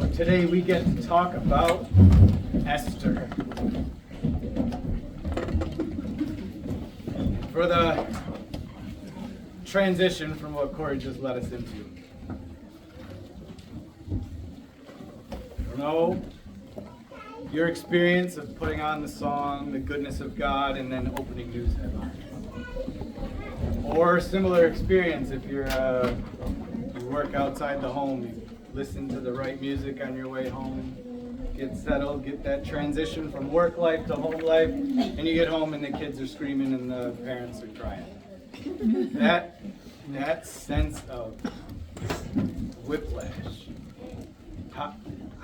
So today we get to talk about Esther. For the transition from what Corey just led us into. Know your experience of putting on the song, The Goodness of God, and then opening news headlines. Or a similar experience if you work outside the home, you listen to the right music on your way home, get settled, get that transition from work life to home life, and you get home and the kids are screaming and the parents are crying. That sense of whiplash.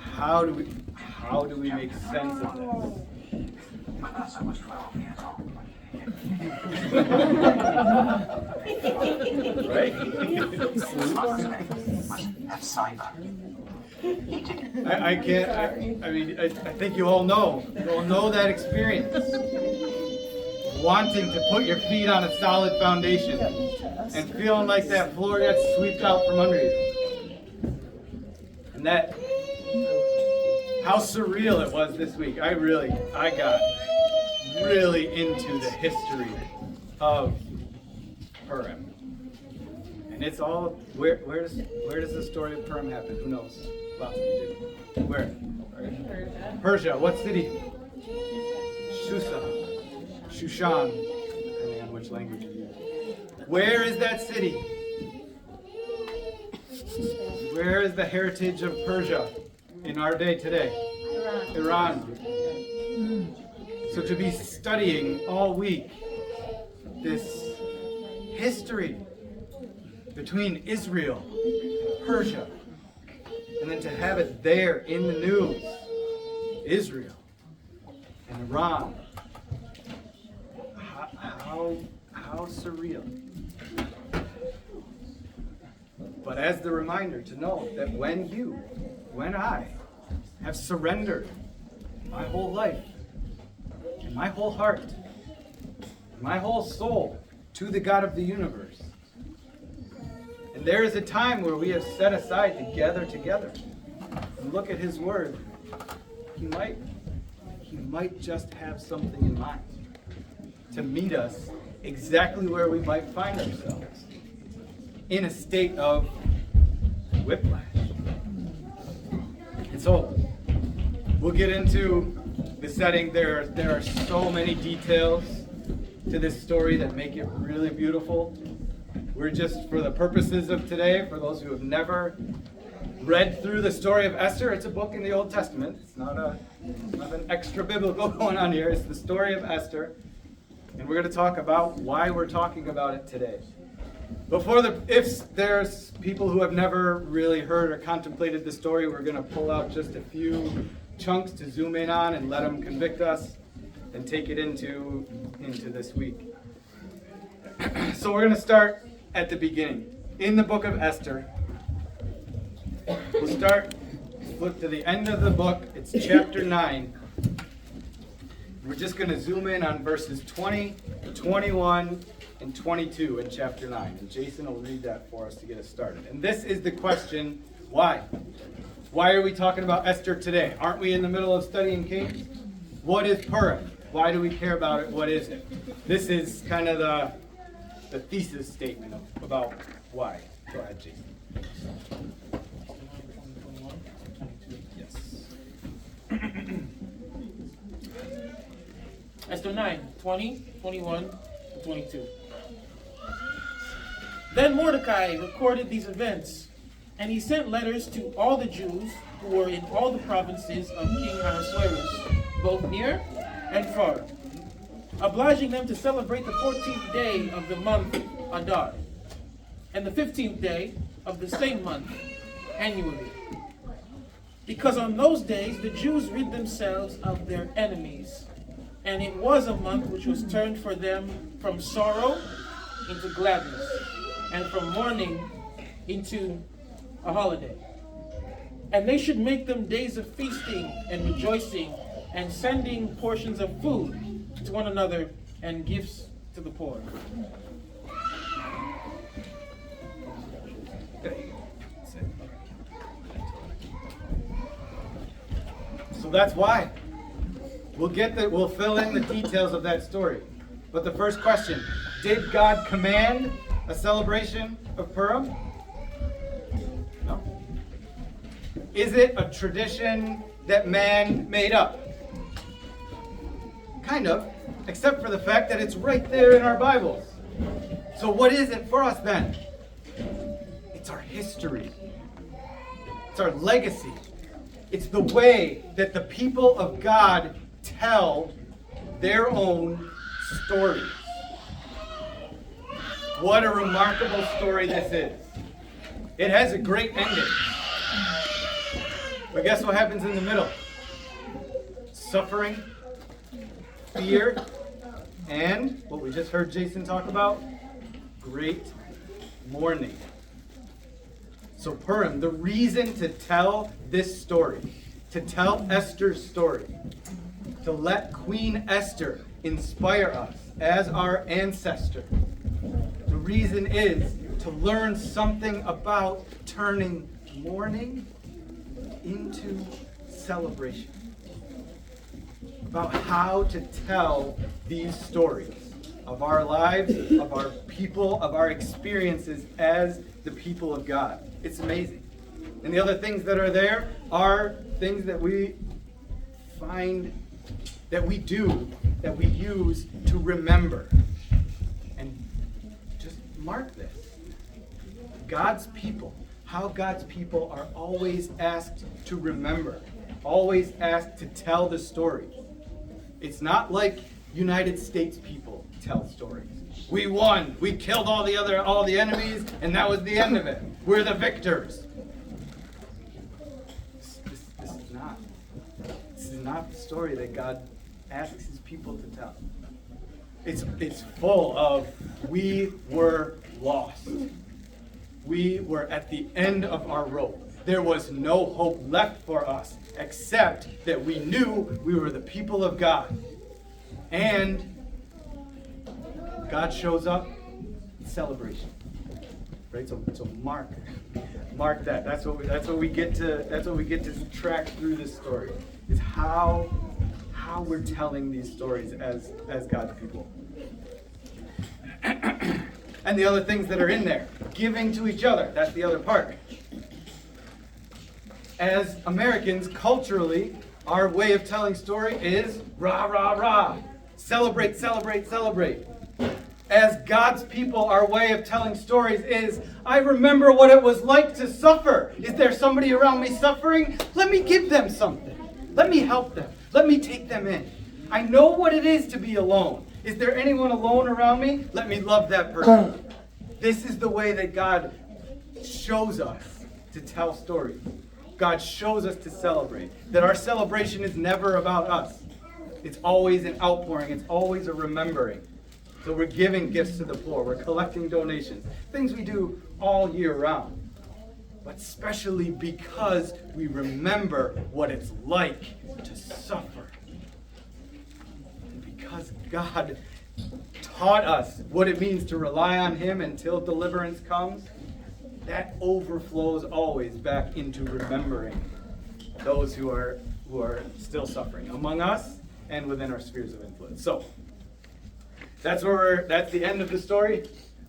How do we make sense of this? Not so much for Right? That's cyber. I can't. I think you all know. You all know that experience. Wanting to put your feet on a solid foundation and feeling like that floor gets swept out from under you. And that, how surreal it was this week. I got really into the history of Purim. And it's all, where does the story of Purim happen? Who knows? Lots of you do. Where? Persia. What city? Shushan, depending on which language you use. Where is that city? Where is the heritage of Persia in our day today? Iran. So to be studying all week this history between Israel, Persia, and then to have it there in the news, Israel and Iran. How surreal. But as the reminder to know that when I have surrendered my whole life, and my whole heart, and my whole soul to the God of the universe, and there is a time where we have set aside to gather together and look at His Word, He might just have something in mind to meet us exactly where we might find ourselves, in a state of whiplash. And so, we'll get into the setting. There are so many details to this story that make it really beautiful. We're just, for the purposes of today, for those who have never read through the story of Esther, it's a book in the Old Testament. It's not an extra biblical going on here. It's the story of Esther. And we're going to talk about why we're talking about it today. If there's people who have never really heard or contemplated the story, we're going to pull out just a few chunks to zoom in on and let them convict us and take it into this week. So we're going to start at the beginning. In the book of Esther, we'll flip to the end of the book. It's chapter 9. We're just going to zoom in on verses 20, 21, and 22 in chapter 9. And Jason will read that for us to get us started. And this is the question, why? Why are we talking about Esther today? Aren't we in the middle of studying Kings? What is Purim? Why do we care about it? What is it? This is kind of the thesis statement about why. Go ahead, Jason. Esther 9, 20, 21, and 22. Then Mordecai recorded these events, and he sent letters to all the Jews who were in all the provinces of King Ahasuerus, both near and far, obliging them to celebrate the 14th day of the month Adar, and the 15th day of the same month, annually. Because on those days the Jews rid themselves of their enemies, and it was a month which was turned for them from sorrow into gladness, and from mourning into a holiday. And they should make them days of feasting and rejoicing, and sending portions of food to one another and gifts to the poor. So that's why. We'll fill in the details of that story. But the first question, did God command a celebration of Purim? No. Is it a tradition that man made up? Kind of, except for the fact that it's right there in our Bibles. So what is it for us then? It's our history. It's our legacy. It's the way that the people of God tell their own stories. What a remarkable story this is. It has a great ending. But guess what happens in the middle? Suffering, fear, and what we just heard Jason talk about, great mourning. So Purim, the reason to tell this story, to tell Esther's story, to let Queen Esther inspire us as our ancestor. The reason is to learn something about turning mourning into celebration. About how to tell these stories of our lives, of our people, of our experiences as the people of God. It's amazing. And the other things that are there are things that we find, that we do, that we use to remember. And just mark this. God's people, how God's people are always asked to remember, always asked to tell the story. It's not like United States people tell stories. We won. We killed all the enemies, and that was the end of it. We're the victors. This is not the story that God asks his people to tell. It's full of we were lost. We were at the end of our rope. There was no hope left for us except that we knew we were the people of God. And God shows up, celebration. Right? So mark that. That's what we get to track through this story. Is how we're telling these stories as God's people. And the other things that are in there. Giving to each other. That's the other part. As Americans, culturally, our way of telling story is rah, rah, rah. Celebrate, celebrate, celebrate. As God's people, our way of telling stories is, I remember what it was like to suffer. Is there somebody around me suffering? Let me give them something. Let me help them. Let me take them in. I know what it is to be alone. Is there anyone alone around me? Let me love that person. This is the way that God shows us to tell stories. God shows us to celebrate. That our celebration is never about us. It's always an outpouring. It's always a remembering. So we're giving gifts to the poor. We're collecting donations. Things we do all year round. But especially because we remember what it's like to suffer. And because God taught us what it means to rely on him until deliverance comes, that overflows always back into remembering those who are still suffering among us and within our spheres of influence. So that's the end of the story.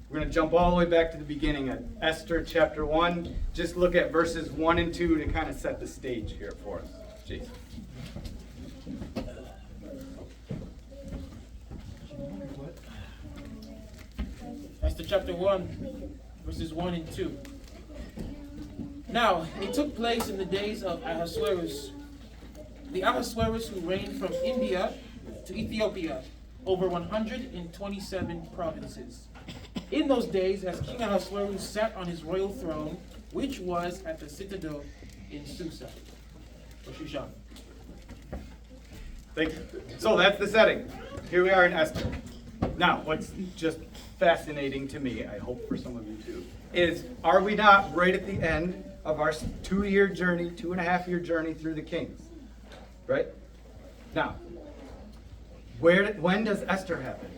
We're going to jump all the way back to the beginning at Esther chapter 1. Just look at verses 1 and 2 to kind of set the stage here for us. Jason. Esther chapter 1, verses 1 and 2. Now, it took place in the days of Ahasuerus, the Ahasuerus who reigned from India to Ethiopia, over 127 provinces. In those days, as King Ahasuerus sat on his royal throne, which was at the citadel in Susa, or Shushan. Thank you. So that's the setting. Here we are in Esther. Now, what's just fascinating to me, I hope for some of you too, is are we not right at the end of our 2-year journey, 2.5-year journey through the Kings? Right? Now, when does Esther happen?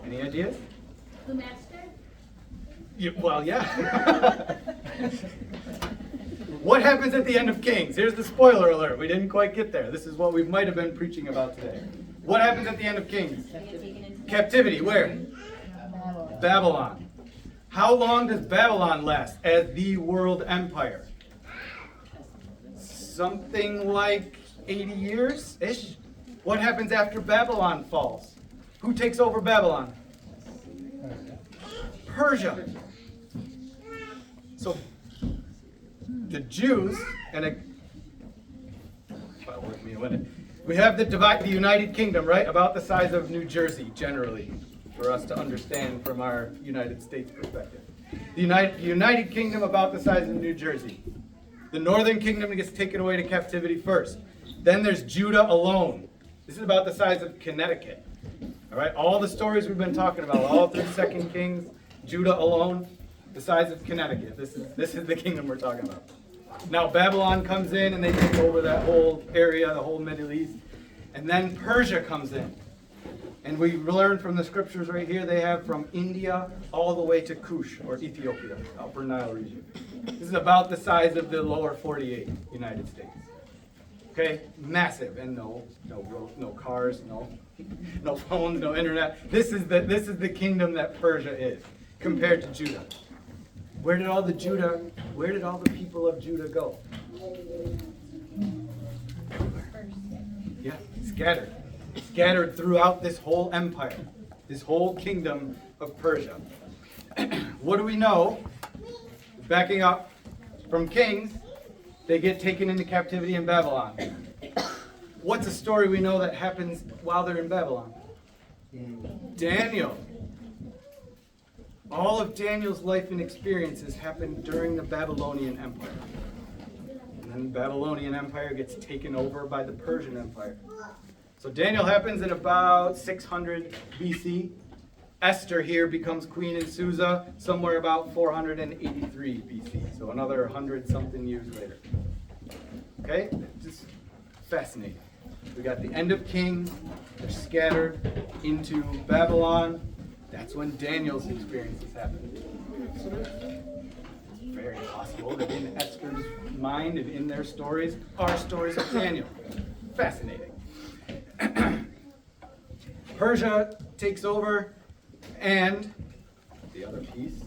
Any ideas? The master? Yeah. What happens at the end of Kings? Here's the spoiler alert. We didn't quite get there. This is what we might have been preaching about today. What happens at the end of Kings? Captivity. Where? Babylon. How long does Babylon last as the world empire? Something like 80 years-ish. What happens after Babylon falls? Who takes over Babylon? Persia. So the Jews, with me a minute. We have the United Kingdom, right? About the size of New Jersey, generally, for us to understand from our United States perspective. The United Kingdom about the size of New Jersey. The Northern Kingdom gets taken away to captivity first. Then there's Judah alone. This is about the size of Connecticut. All right, all the stories we've been talking about, all through 2 Kings, Judah alone, the size of Connecticut. This is the kingdom we're talking about. Now Babylon comes in and they take over that whole area, the whole Middle East. And then Persia comes in. And we learn from the scriptures right here, they have from India all the way to Kush, or Ethiopia, Upper Nile region. This is about the size of the lower 48 United States. Okay, massive, and no cars, no phones, no internet. This is the kingdom that Persia is compared to Judah. Where did all the people of Judah go? Yeah, scattered throughout this whole empire, this whole kingdom of Persia. What do we know? Backing up from Kings, they get taken into captivity in Babylon. What's a story we know that happens while they're in Babylon? Daniel. All of Daniel's life and experiences happened during the Babylonian Empire. And then the Babylonian Empire gets taken over by the Persian Empire. So Daniel happens in about 600 BC. Esther here becomes queen in Susa somewhere about 483 BC. So another 100-something years later. Okay? Just fascinating. We got the end of Kings. They're scattered into Babylon. That's when Daniel's experiences happen. It's very possible that in Esther's mind and in their stories are stories of Daniel. Fascinating. Persia takes over, and the other piece,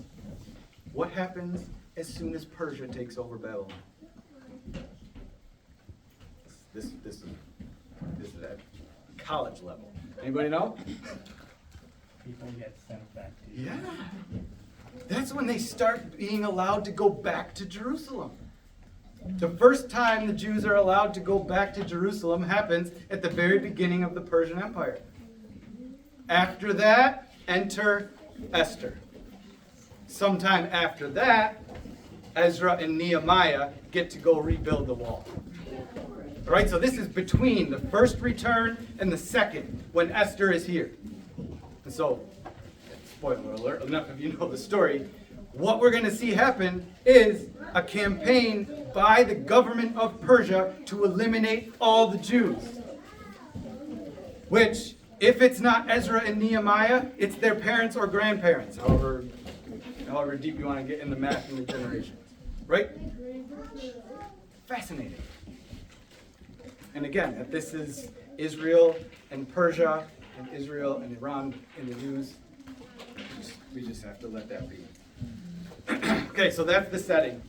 what happens as soon as Persia takes over Babylon? This is at college level. Anybody know? People get sent back to Yeah. That's when they start being allowed to go back to Jerusalem. The first time the Jews are allowed to go back to Jerusalem happens at the very beginning of the Persian Empire. After that, enter Esther. Sometime after that, Ezra and Nehemiah get to go rebuild the wall. All right, so this is between the first return and the second, when Esther is here. And so, spoiler alert, enough of you know the story. What we're going to see happen is a campaign by the government of Persia to eliminate all the Jews. Which, if it's not Ezra and Nehemiah, it's their parents or grandparents, however deep you want to get in the math and the generations. Right? Fascinating. And again, that this is Israel and Persia and Israel and Iran in the news. We just have to let that be. Okay, so that's the setting.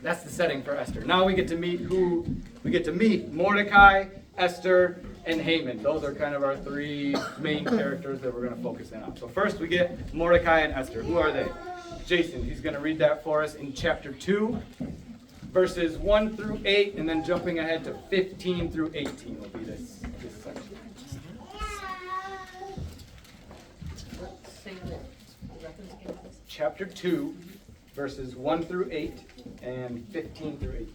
That's the setting for Esther. Now we get to meet who? We get to meet Mordecai, Esther, and Haman. Those are kind of our three main characters that we're going to focus in on. So first we get Mordecai and Esther. Who are they? Jason, he's going to read that for us in chapter 2, verses 1 through 8, and then jumping ahead to 15 through 18 will be this section. Chapter 2, verses 1 through 8, and 15 through 18.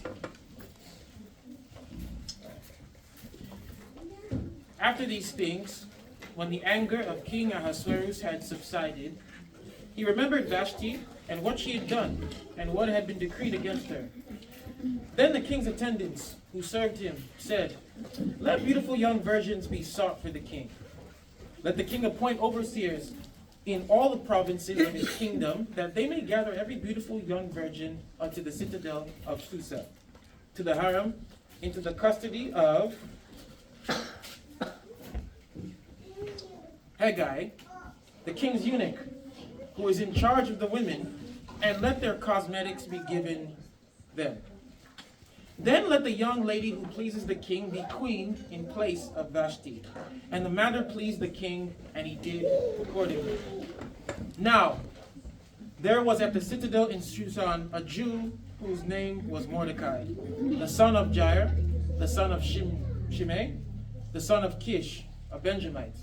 After these things, when the anger of King Ahasuerus had subsided, he remembered Vashti and what she had done, and what had been decreed against her. Then the king's attendants, who served him, said, "Let beautiful young virgins be sought for the king. Let the king appoint overseers in all the provinces of his kingdom, that they may gather every beautiful young virgin unto the citadel of Susa, to the harem, into the custody of Haggai, the king's eunuch, who is in charge of the women, and let their cosmetics be given them. Then let the young lady who pleases the king be queen in place of Vashti. And the matter pleased the king, and he did accordingly. Now, there was at the citadel in Susan a Jew whose name was Mordecai, the son of Jair, the son of Shimei, the son of Kish, a Benjamite,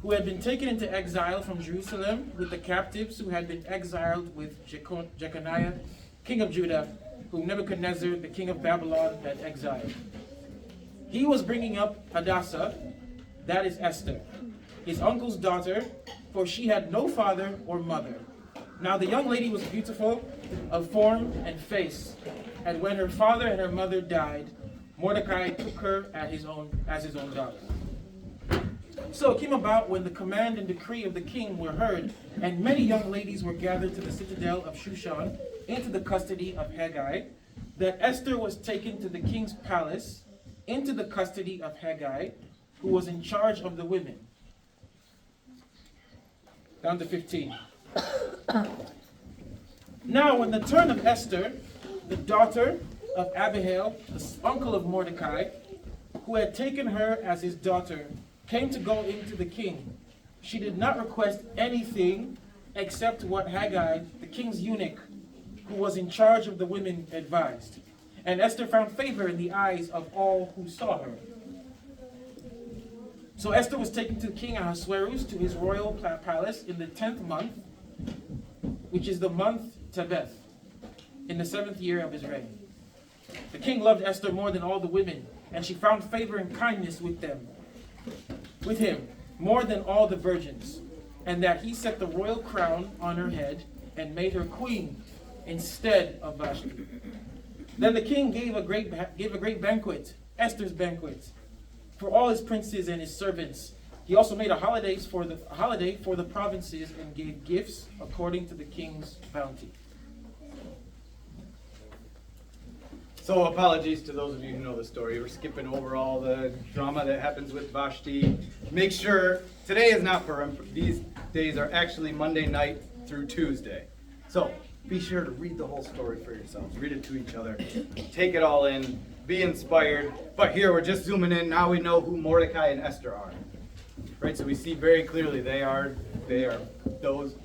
who had been taken into exile from Jerusalem with the captives who had been exiled with Jeconiah, king of Judah, whom Nebuchadnezzar, the king of Babylon, had exiled. He was bringing up Hadassah, that is Esther, his uncle's daughter, for she had no father or mother. Now the young lady was beautiful of form and face, and when her father and her mother died, Mordecai took her as his own daughter. So it came about when the command and decree of the king were heard, and many young ladies were gathered to the citadel of Shushan into the custody of Haggai, that Esther was taken to the king's palace into the custody of Haggai, who was in charge of the women. Down to 15. Now when the turn of Esther, the daughter of Abihail, the uncle of Mordecai, who had taken her as his daughter, came to go into the king, she did not request anything except what Haggai, the king's eunuch, who was in charge of the women, advised. And Esther found favor in the eyes of all who saw her. So Esther was taken to King Ahasuerus to his royal palace in the 10th month, which is the month Tebeth, in the 7th year of his reign. The king loved Esther more than all the women, and she found favor and kindness with him, more than all the virgins, and that he set the royal crown on her head and made her queen instead of Vashti. Then the king gave a great banquet, Esther's banquet, for all his princes and his servants. He also made a holiday for the provinces and gave gifts according to the king's bounty. So apologies to those of you who know the story. We're skipping over all the drama that happens with Vashti. Make sure, today is not Purim. These days are actually Monday night through Tuesday. So be sure to read the whole story for yourselves. Read it to each other. Take it all in. Be inspired. But here we're just zooming in. Now we know who Mordecai and Esther are. Right? So we see very clearly they are those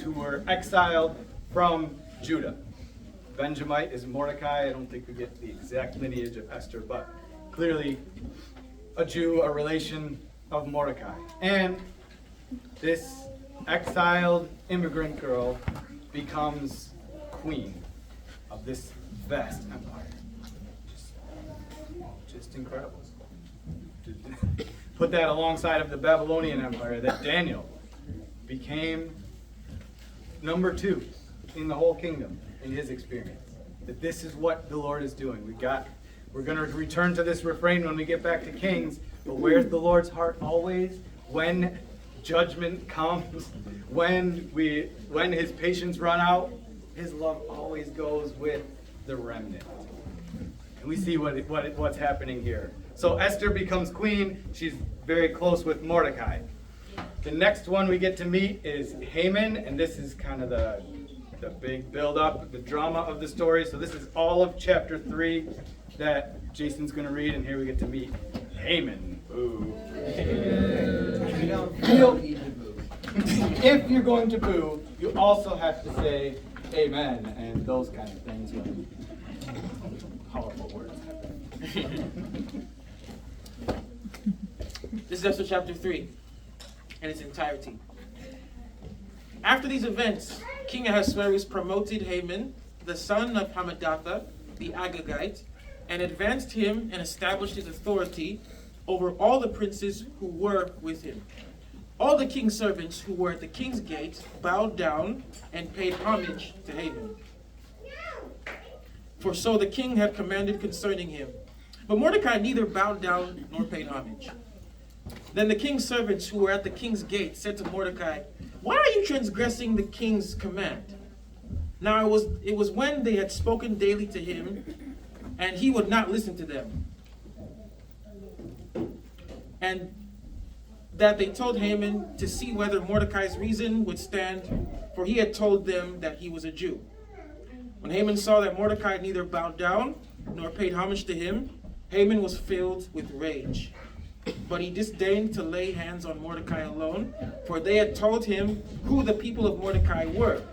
who were exiled from Judah. Benjamite is Mordecai. I don't think we get the exact lineage of Esther, but clearly a Jew, a relation of Mordecai. And this exiled immigrant girl becomes queen of this vast empire. Just incredible. Put that alongside of the Babylonian Empire that Daniel became number 2 in the whole kingdom in his experience. That this is what the Lord is doing. We're going to return to this refrain when we get back to Kings, but where's the Lord's heart always? When judgment comes, when his patience run out, his love always goes with the remnant. And we see what's happening here. So Esther becomes queen. She's very close with Mordecai. The next one we get to meet is Haman, and this is kind of the big build-up, the drama of the story. So this is all of chapter 3 that Jason's going to read, and here we get to meet Haman. Boo. You don't feel need to boo. If you're going to boo, you also have to say amen and those kind of things when powerful words happen. This is Esther chapter 3 in its entirety. After these events, King Ahasuerus promoted Haman, the son of Hammedatha, the Agagite, and advanced him and established his authority over all the princes who were with him. All the king's servants who were at the king's gate bowed down and paid homage to Haman. For so the king had commanded concerning him. But Mordecai neither bowed down nor paid homage. Then the king's servants who were at the king's gate said to Mordecai, "Why are you transgressing the king's command?" Now it was when they had spoken daily to him, and he would not listen to them, and that they told Haman to see whether Mordecai's reason would stand, for he had told them that he was a Jew. When Haman saw that Mordecai neither bowed down nor paid homage to him, Haman was filled with rage. But he disdained to lay hands on Mordecai alone, for they had told him who the people of Mordecai were.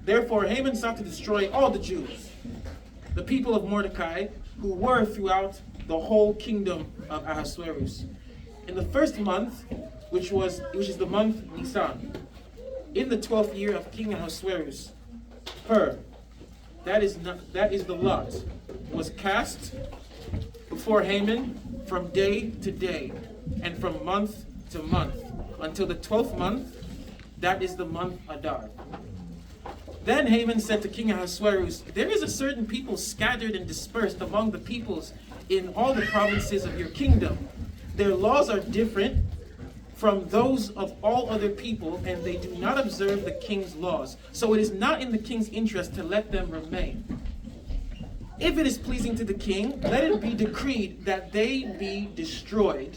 Therefore Haman sought to destroy all the Jews, the people of Mordecai, who were throughout the whole kingdom of Ahasuerus. In the first month, which is the month Nisan, in the 12th year of King Ahasuerus, that is the lot, was cast before Haman from day to day, and from month to month, until the 12th month, that is the month Adar. Then Haman said to King Ahasuerus, "There is a certain people scattered and dispersed among the peoples in all the provinces of your kingdom. Their laws are different from those of all other people, and they do not observe the king's laws. So it is not in the king's interest to let them remain. If it is pleasing to the king, let it be decreed that they be destroyed,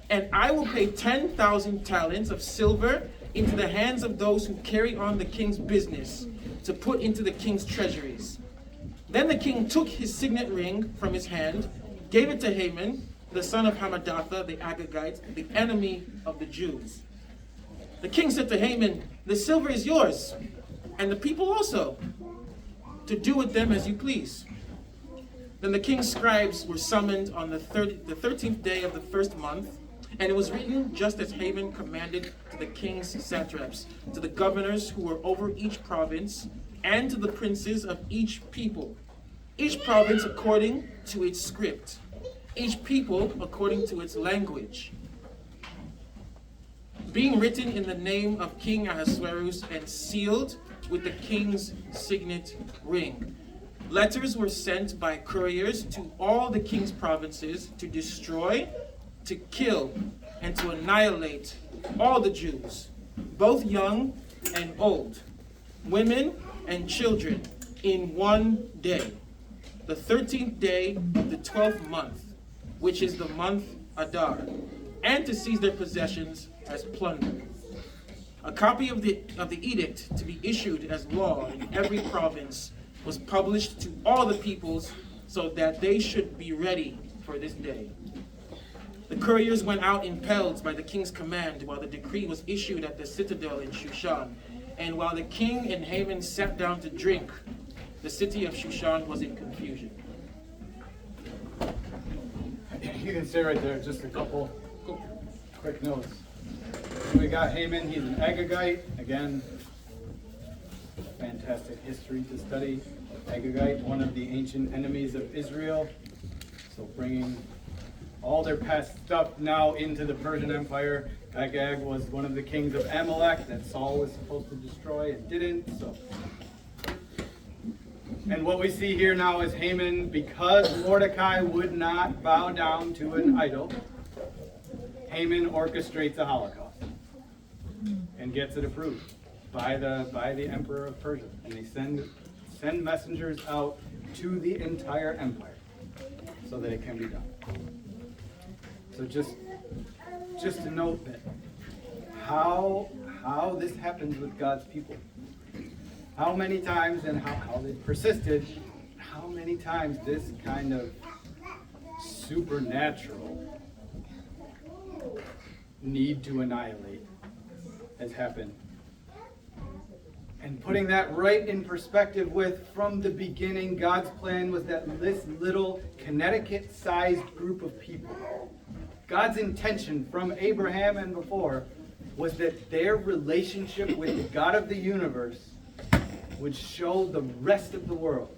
and I will pay 10,000 talents of silver into the hands of those who carry on the king's business, to put into the king's treasuries." Then the king took his signet ring from his hand, gave it to Haman, the son of Hammedatha, the Agagite, the enemy of the Jews. The king said to Haman, "The silver is yours, and the people also, to do with them as you please." Then the king's scribes were summoned on the 13th day of the first month, and it was written just as Haman commanded to the king's satraps, to the governors who were over each province, and to the princes of each people, each province according to its script, each people according to its language, being written in the name of King Ahasuerus and sealed with the king's signet ring. Letters were sent by couriers to all the king's provinces to destroy, to kill, and to annihilate all the Jews, both young and old, women and children, in one day, the 13th day of the 12th month, which is the month Adar, and to seize their possessions as plunder. A copy of the edict to be issued as law in every province was published to all the peoples, so that they should be ready for this day. The couriers went out impelled by the king's command, while the decree was issued at the citadel in Shushan. And while the king and Haman sat down to drink, the city of Shushan was in confusion. You can say right there, just a couple quick notes. We got Haman, he's an Agagite. Again, fantastic history to study. Agagite, one of the ancient enemies of Israel. So bringing all their past stuff now into the Persian Empire. Agag was one of the kings of Amalek that Saul was supposed to destroy and didn't. And what we see here now is Haman, because Mordecai would not bow down to an idol, Haman orchestrates a Holocaust and gets it approved by the emperor of Persia. And they send messengers out to the entire empire so that it can be done. So just to note that how this happens with God's people. How many times and how they persisted, how many times this kind of supernatural need to annihilate has happened. And putting that right in perspective with, from the beginning, God's plan was that this little Connecticut-sized group of people, God's intention from Abraham and before, was that their relationship with the God of the universe would show the rest of the world.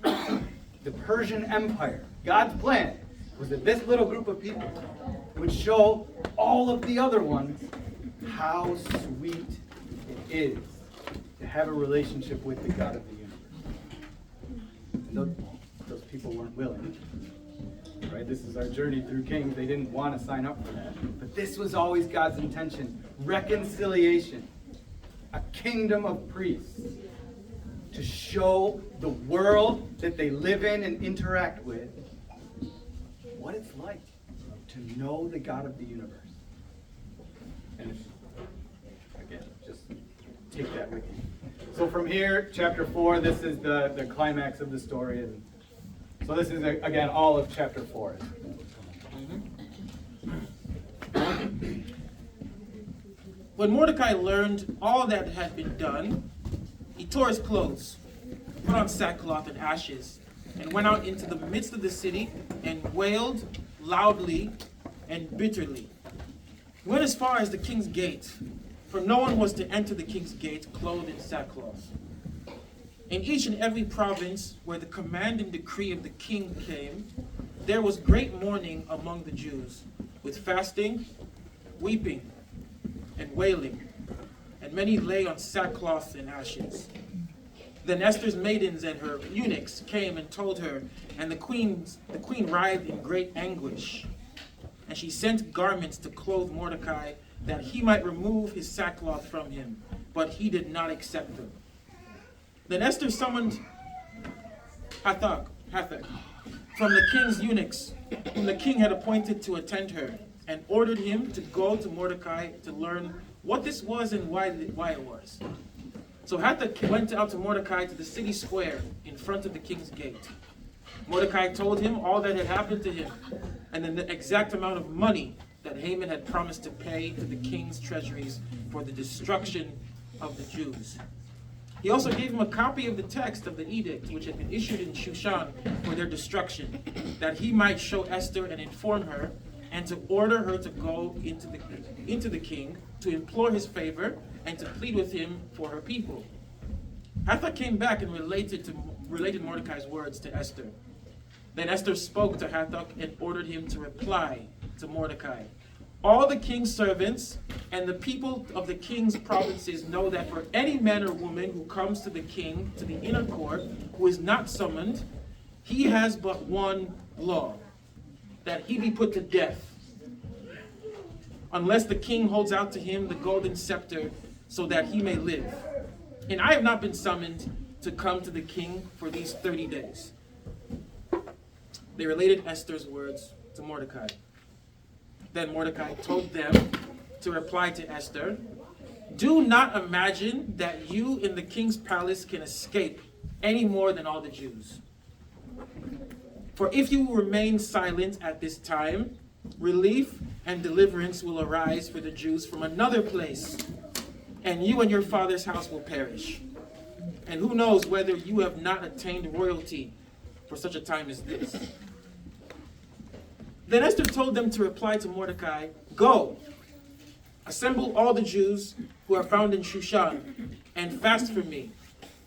The Persian Empire, God's plan was that this little group of people would show all of the other ones how sweet it is to have a relationship with the God of the universe. And those people weren't willing. right? This is our journey through Kings. They didn't want to sign up for that. But this was always God's intention. Reconciliation. A kingdom of priests. To show the world that they live in and interact with what it's like to know the God of the universe. And again, just take that with you. So from here, chapter 4, this is the climax of the story. And so this is, again, all of chapter 4. When Mordecai learned all that had been done, he tore his clothes, put on sackcloth and ashes, and went out into the midst of the city and wailed loudly and bitterly. He went as far as the king's gate, for no one was to enter the king's gate clothed in sackcloth. In each and every province where the command and decree of the king came, there was great mourning among the Jews, with fasting, weeping, and wailing, and many lay on sackcloth and ashes. Then Esther's maidens and her eunuchs came and told her, and the queen writhed in great anguish. And she sent garments to clothe Mordecai, that he might remove his sackcloth from him, but he did not accept them. Then Esther summoned Hathach from the king's eunuchs, whom the king had appointed to attend her, and ordered him to go to Mordecai to learn what this was and why it was. So Hathach went out to Mordecai to the city square in front of the king's gate. Mordecai told him all that had happened to him, and then the exact amount of money that Haman had promised to pay to the king's treasuries for the destruction of the Jews. He also gave him a copy of the text of the edict which had been issued in Shushan for their destruction, that he might show Esther and inform her, and to order her to go into the king, to implore his favor, and to plead with him for her people. Hathach came back and related Mordecai's words to Esther. Then Esther spoke to Hathach and ordered him to reply to Mordecai. All the king's servants and the people of the king's provinces know that for any man or woman who comes to the king, to the inner court, who is not summoned, he has but one law, that he be put to death, unless the king holds out to him the golden scepter so that he may live. And I have not been summoned to come to the king for these 30 days. They related Esther's words to Mordecai. Then Mordecai told them to reply to Esther, "Do not imagine that you in the king's palace can escape any more than all the Jews. For if you remain silent at this time, relief and deliverance will arise for the Jews from another place, and you and your father's house will perish. And who knows whether you have not attained royalty for such a time as this." Then Esther told them to reply to Mordecai, "Go, assemble all the Jews who are found in Shushan, and fast for me.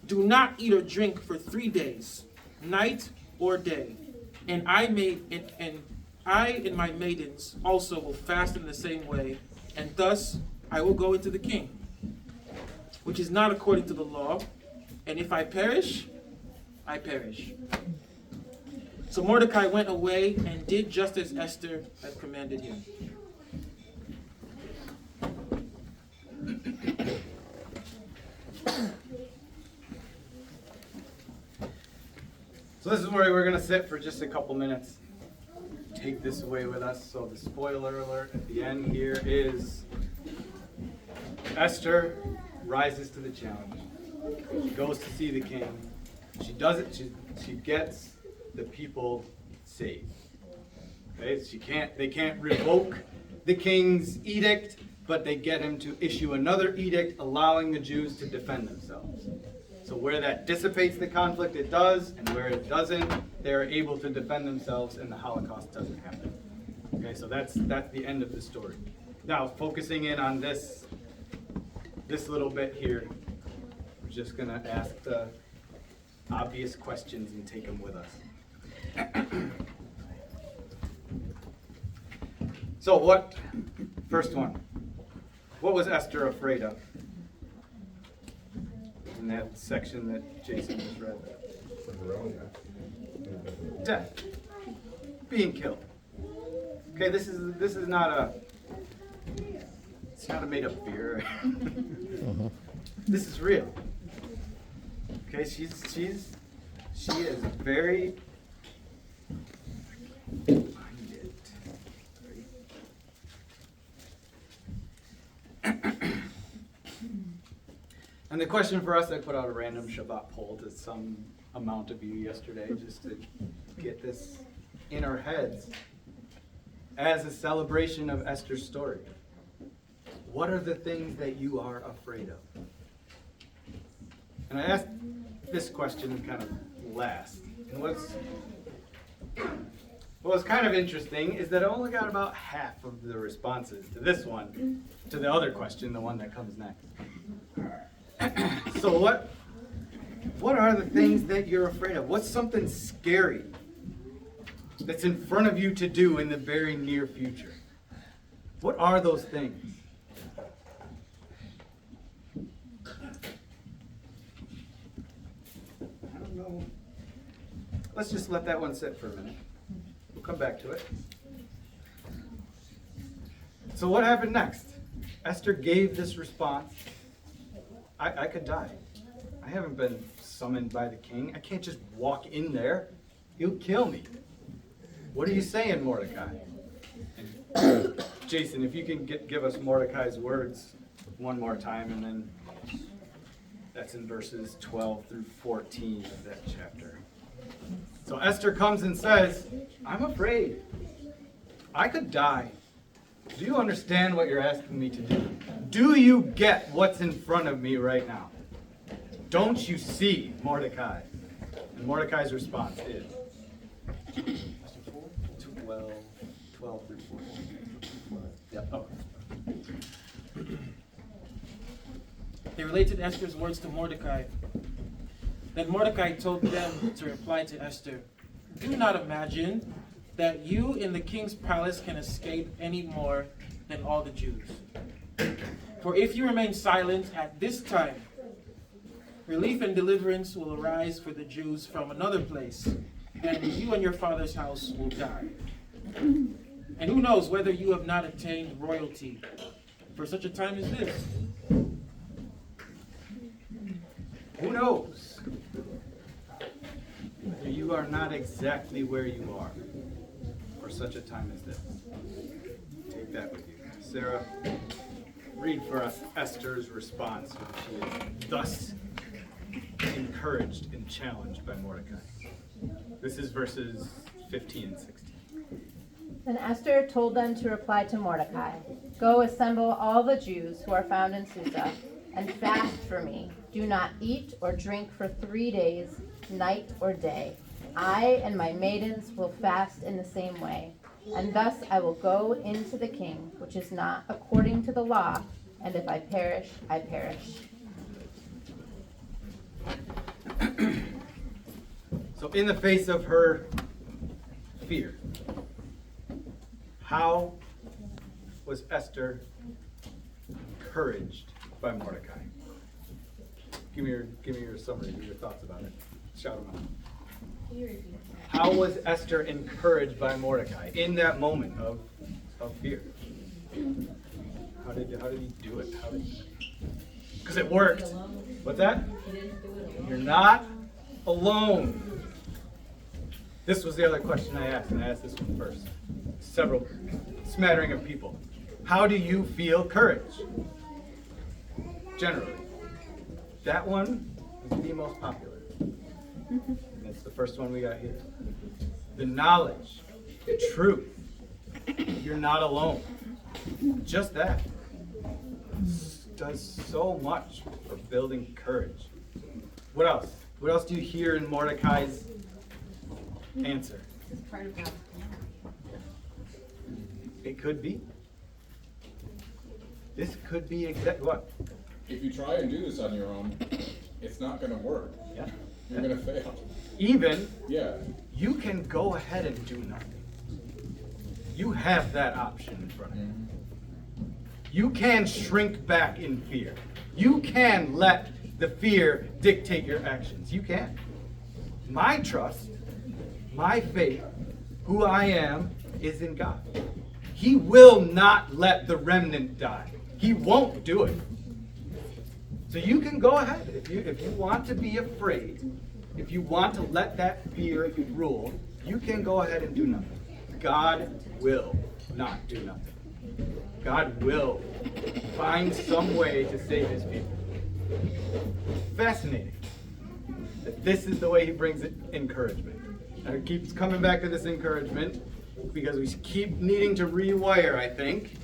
Do not eat or drink for 3 days, night or day. And I and my maidens also will fast in the same way, and thus I will go into the king, which is not according to the law. And if I perish, I perish." So Mordecai went away and did just as Esther had commanded him. So this is where we're going to sit for just a couple minutes. Take this away with us. So the spoiler alert at the end here is Esther rises to the challenge. She goes to see the king. She does it. She gets the people saved. Okay? They can't revoke the king's edict, but they get him to issue another edict allowing the Jews to defend themselves. So where that dissipates the conflict, it does, and where it doesn't, they're able to defend themselves and the Holocaust doesn't happen. Okay, so that's the end of the story. Now, focusing in on this little bit here, we're just going to ask the obvious questions and take them with us. So first one, what was Esther afraid of? In that section that Jason just read. Death. being killed. Okay, this is not a made up fear. This is real. Okay, she is very minded. And the question for us, I put out a random Shabbat poll to some amount of you yesterday, just to get this in our heads as a celebration of Esther's story. What are the things that you are afraid of? And I asked this question kind of last. And what's kind of interesting is that I only got about half of the responses to this one, to the other question, the one that comes next. So what are the things that you're afraid of? What's something scary that's in front of you to do in the very near future? What are those things? I don't know. Let's just let that one sit for a minute. We'll come back to it. So what happened next? Esther gave this response. I could die. I haven't been summoned by the king. I can't just walk in there. He'll kill me. What are you saying, Mordecai? And Jason, if you can give us Mordecai's words one more time, and then that's in verses 12 through 14 of that chapter. So Esther comes and says, I'm afraid. I could die. Do you understand what you're asking me to do? Do you get what's in front of me right now? Don't you see, Mordecai? And Mordecai's response is 12 through 14. Yep. Oh. They related Esther's words to Mordecai. Then Mordecai told them to reply to Esther, do not imagine that you in the king's palace can escape any more than all the Jews. For if you remain silent at this time, relief and deliverance will arise for the Jews from another place, and you and your father's house will die. And who knows whether you have not attained royalty for such a time as this? Who knows? Whether you are not exactly where you are for such a time as this. Take that with you. Sarah, read for us Esther's response when she is thus encouraged and challenged by Mordecai. This is verses 15 and 16. Then Esther told them to reply to Mordecai, go assemble all the Jews who are found in Susa, and fast for me. Do not eat or drink for 3 days, night or day. I and my maidens will fast in the same way. And thus I will go into the king, which is not according to the law, and if I perish, I perish. So in the face of her fear, how was Esther encouraged by Mordecai? Give me your summary, your thoughts about it. Shout them out. How was Esther encouraged by Mordecai in that moment of fear? How did he do it? Because it worked. What's that? You're not alone. This was the other question I asked, and I asked this one first. Several smattering of people. How do you feel courage? Generally. That one is the most popular. And that's the first one we got here. The knowledge, the truth. You're not alone. Just that does so much for building courage. What else? What else do you hear in Mordecai's answer? It could be. This could be what? If you try and do this on your own, it's not going to work. Yeah. You're going to fail. Even Yeah. you can go ahead and do nothing. You have that option in front of you. You can shrink back in fear. You can let the fear dictate your actions. You can. My trust, my faith who I am is in God. He will not let the remnant die. He won't do it. So you can go ahead. If you want to be afraid, if you want to let that fear rule, you can go ahead and do nothing. God will not do nothing. God will find some way to save his people. Fascinating that this is the way he brings it, encouragement. And it keeps coming back to this encouragement because we keep needing to rewire, I think,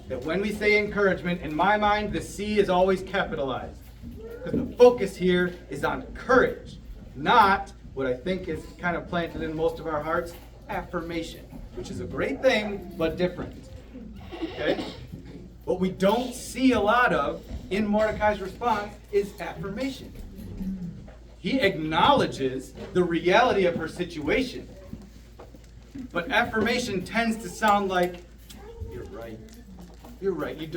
that when we say encouragement, in my mind, the C is always capitalized. Because the focus here is on courage, not what I think is kind of planted in most of our hearts, affirmation, which is a great thing, but different. Okay? What we don't see a lot of in Mordecai's response is affirmation. He acknowledges the reality of her situation. But affirmation tends to sound like, you're right. You're right. You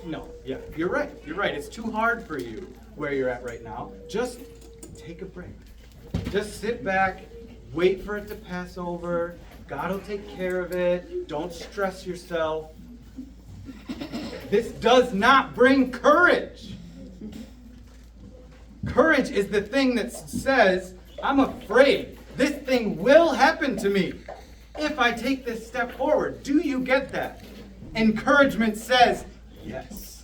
no. Yeah, you're right. You're right. It's too hard for you where you're at right now. Just take a break. Just sit back, wait for it to pass over. God will take care of it. Don't stress yourself. This does not bring courage. Courage is the thing that says, I'm afraid. This thing will happen to me if I take this step forward. Do you get that? Encouragement says, yes.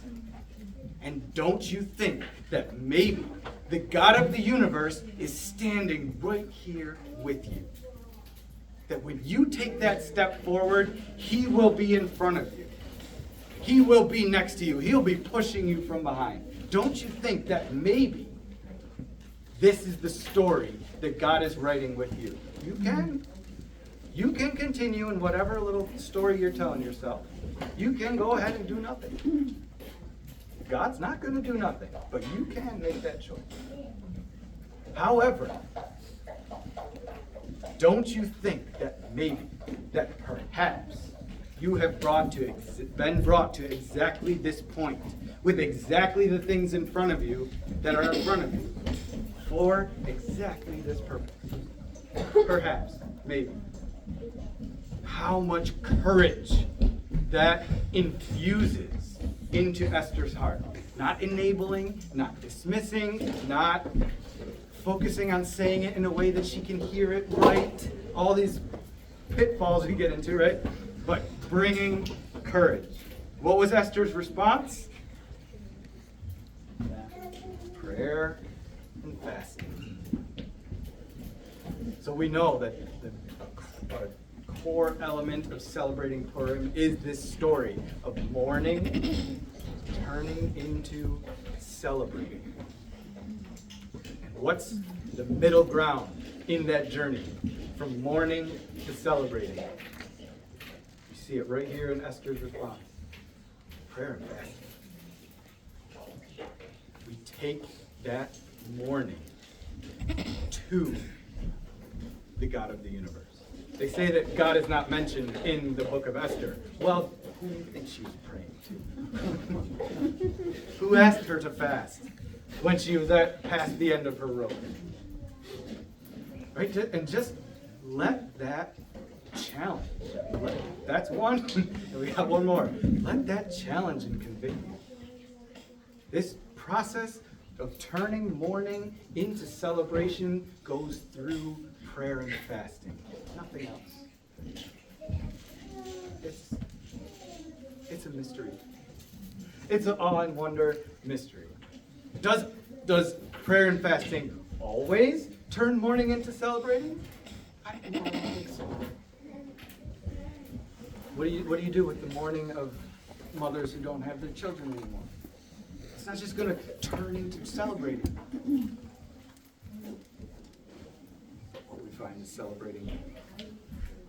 And don't you think that maybe the God of the universe is standing right here with you? That when you take that step forward, he will be in front of you. He will be next to you. He'll be pushing you from behind. Don't you think that maybe this is the story that God is writing with you? You can continue in whatever little story you're telling yourself. You can go ahead and do nothing. God's not going to do nothing, but you can make that choice. However, don't you think that maybe, that perhaps, you have been brought to exactly this point, with exactly the things in front of you that are in front of you, for exactly this purpose? Perhaps, maybe. How much courage that infuses into Esther's heart. Not enabling, not dismissing, not focusing on saying it in a way that she can hear it right. All these pitfalls we get into, right? But bringing courage. What was Esther's response? Prayer and fasting. So we know that a core element of celebrating Purim is this story of mourning turning into celebrating. And what's the middle ground in that journey from mourning to celebrating? You see it right here in Esther's response. Prayer and fasting. We take that mourning to the God of the universe. They say that God is not mentioned in the book of Esther. Well, who do you think she was praying to? Who asked her to fast when she was past the end of her rope? Right? And just let that challenge. That's one. And we got one more. Let that challenge and convict you. This process of turning mourning into celebration goes through prayer and fasting. Nothing else. It's a mystery. It's an awe and wonder mystery. Does prayer and fasting always turn mourning into celebrating? I don't think so. What do you do with the mourning of mothers who don't have their children anymore? It's not just going to turn into celebrating. What we find is celebrating.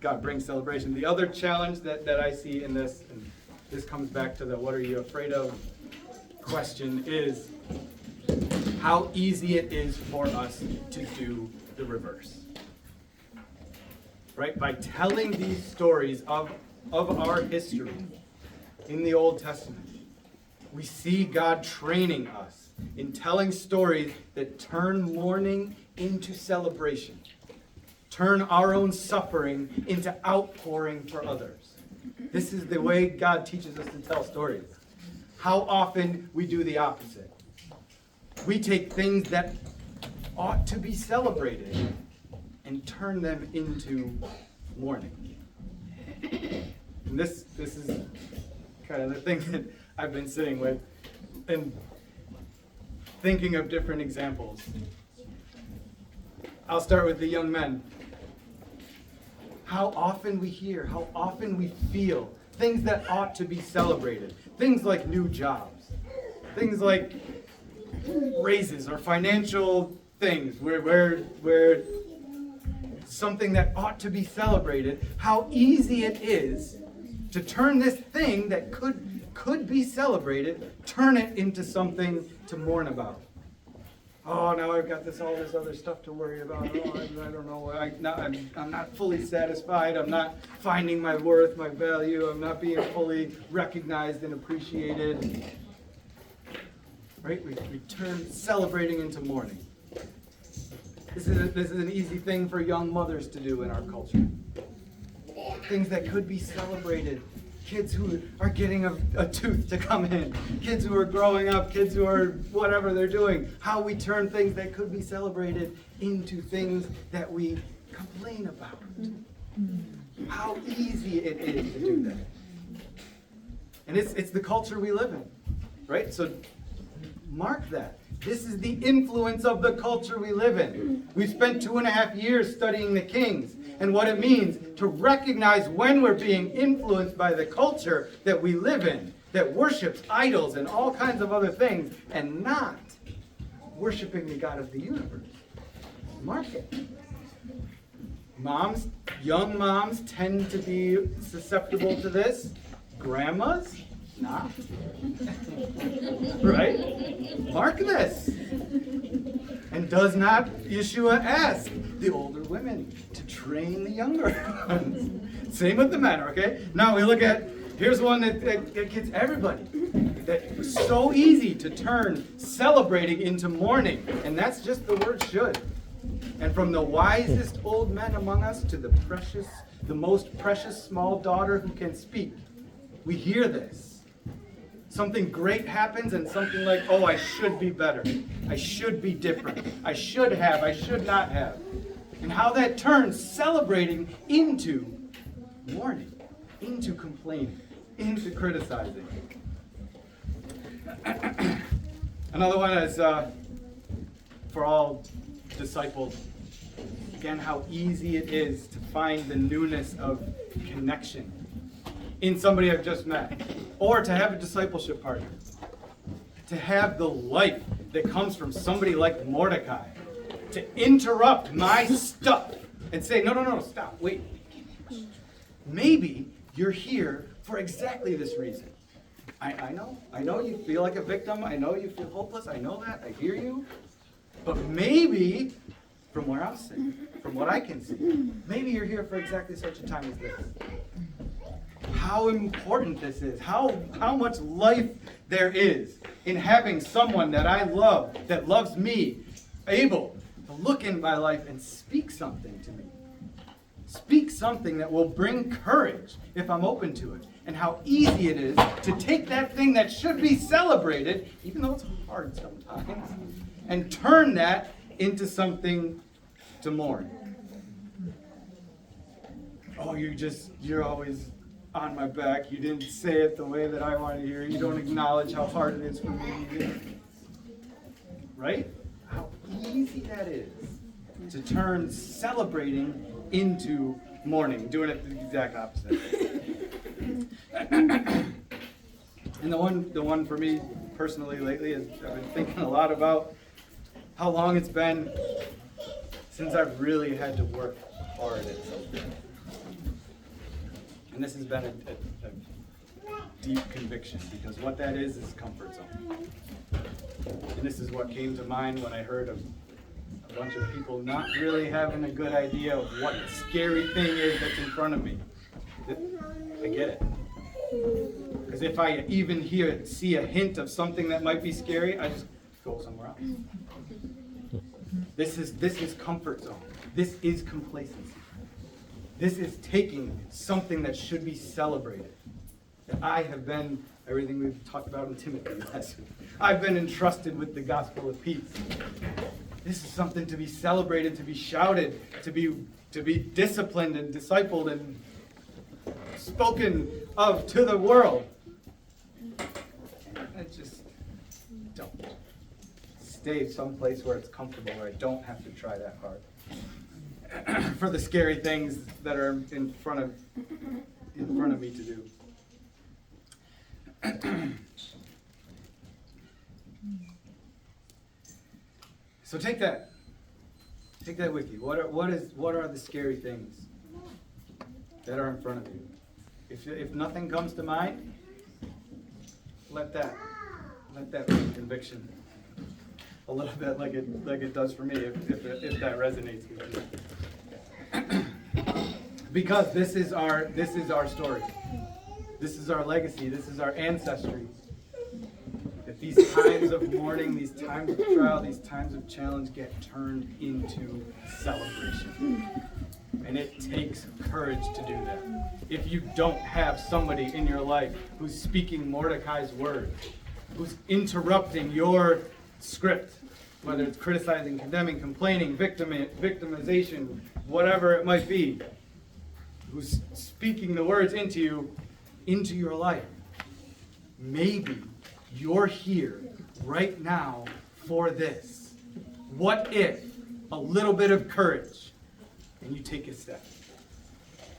God brings celebration. The other challenge that I see in this, and this comes back to the what are you afraid of question, is how easy it is for us to do the reverse. Right? By telling these stories of our history in the Old Testament, we see God training us in telling stories that turn mourning into celebration. turn our own suffering into outpouring for others. This is the way God teaches us to tell stories. How often we do the opposite. We take things that ought to be celebrated and turn them into mourning. And this is kind of the thing that I've been sitting with and thinking of different examples. I'll start with the young men. How often we hear, how often we feel things that ought to be celebrated. Things like new jobs. Things like raises or financial things where something that ought to be celebrated. How easy it is to turn this thing that could be celebrated, turn it into something to mourn about. Oh, now I've got all this other stuff to worry about. Oh, I don't know. I'm not fully satisfied. I'm not finding my worth, my value. I'm not being fully recognized and appreciated. Right? We turn celebrating into mourning. This is an easy thing for young mothers to do in our culture. Things that could be celebrated. Kids who are getting a tooth to come in. Kids who are growing up. Kids who are whatever they're doing. How we turn things that could be celebrated into things that we complain about. How easy it is to do that. And it's the culture we live in. Right? So mark that. This is the influence of the culture we live in. We've spent 2.5 years studying the Kings and what it means to recognize when we're being influenced by the culture that we live in, that worships idols and all kinds of other things, and not worshiping the God of the universe. Mark it. Moms, young moms tend to be susceptible to this. Grandmas, not. Right? Mark this. And does not Yeshua ask the older women to train the younger ones? Same with the men, okay? Now we look at, here's one that gets everybody. That's so easy to turn celebrating into mourning. And that's just the word should. And from the wisest old men among us to the most precious small daughter who can speak, we hear this. Something great happens and something like, oh, I should be better. I should be different. I should not have. And how that turns celebrating into mourning, into complaining, into criticizing. Another one is for all disciples. Again, how easy it is to find the newness of connection in somebody I've just met, or to have a discipleship partner, to have the life that comes from somebody like Mordecai, to interrupt my stuff and say, no, stop, wait. Maybe you're here for exactly this reason. I know you feel like a victim, I know you feel hopeless, I know that, I hear you, but maybe, from where I'm sitting, from what I can see, maybe you're here for exactly such a time as this. How important this is, how much life there is in having someone that I love, that loves me, able to look in my life and speak something to me. Speak something that will bring courage if I'm open to it. And how easy it is to take that thing that should be celebrated, even though it's hard sometimes, and turn that into something to mourn. Oh, you're always on my back. You didn't say it the way that I want to hear. You don't acknowledge how hard it is for me. Right? How easy that is to turn celebrating into mourning, doing it the exact opposite. And the one for me personally lately is I've been thinking a lot about how long it's been since I've really had to work hard at something. And this has been a deep conviction, because what that is comfort zone. And this is what came to mind when I heard of a bunch of people not really having a good idea of what the scary thing is that's in front of me. I get it. Because if I even see a hint of something that might be scary, I just go somewhere else. This is comfort zone. This is complacency. This is taking something that should be celebrated. That I have been, everything we've talked about in Timothy last week, I've been entrusted with the gospel of peace. This is something to be celebrated, to be shouted, to be disciplined and discipled and spoken of to the world. I just don't. Stay someplace where it's comfortable, where I don't have to try that hard for the scary things that are in front of me to do. So take that with you. What are the scary things that are in front of you? If nothing comes to mind, let that be conviction a little bit, like it does for me, if that resonates with you. Because this is our story. This is our legacy. This is our ancestry. That these times of mourning, these times of trial, these times of challenge get turned into celebration. And it takes courage to do that. If you don't have somebody in your life who's speaking Mordecai's word, who's interrupting your script, whether it's criticizing, condemning, complaining, victimization, whatever it might be, who's speaking the words into you, into your life, maybe you're here right now for this. What if a little bit of courage and you take a step?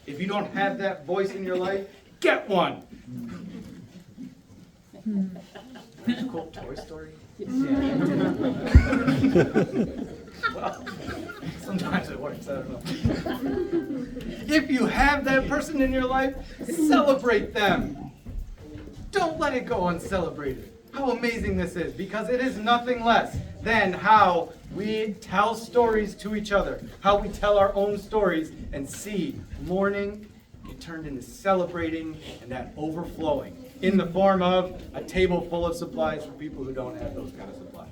If you don't have that voice in your life, get one. Quote Toy Story? Well, sometimes it works, I don't know. If you have that person in your life, celebrate them. Don't let it go uncelebrated. How amazing this is, because it is nothing less than how we tell stories to each other, how we tell our own stories and see mourning get turned into celebrating and that overflowing in the form of a table full of supplies for people who don't have those kind of supplies.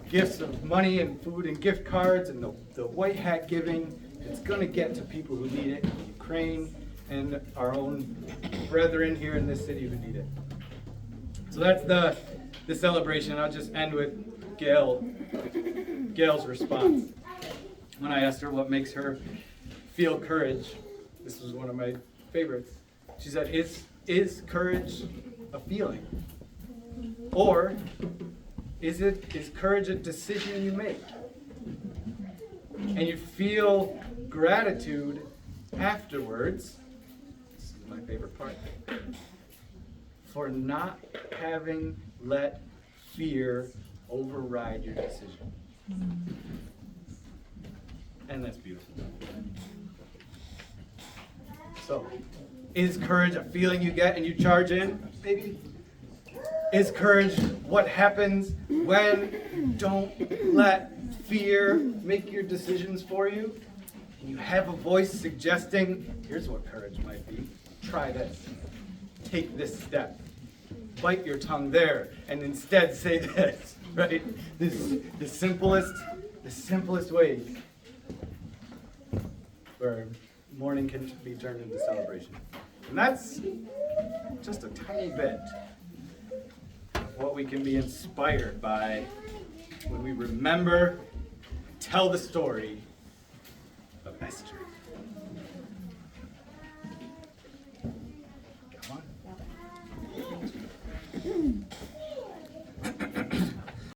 Gifts of money and food and gift cards and the white hat giving. It's going to get to people who need it in Ukraine and our own brethren here in this city who need it. So that's the celebration. I'll just end with Gail's response. When I asked her what makes her feel courage, this was one of my favorites. She said, is courage a feeling? Or is courage a decision you make? And you feel gratitude afterwards, this is my favorite part, for not having let fear override your decision. And that's beautiful. So, is courage a feeling you get and you charge in? Maybe. Is courage what happens when you don't let fear make your decisions for you? And you have a voice suggesting, here's what courage might be. Try this. Take this step. Bite your tongue there and instead say this, right? This is the simplest way where mourning can be turned into celebration. And that's just a tiny bit of what we can be inspired by when we remember, tell the story of Esther.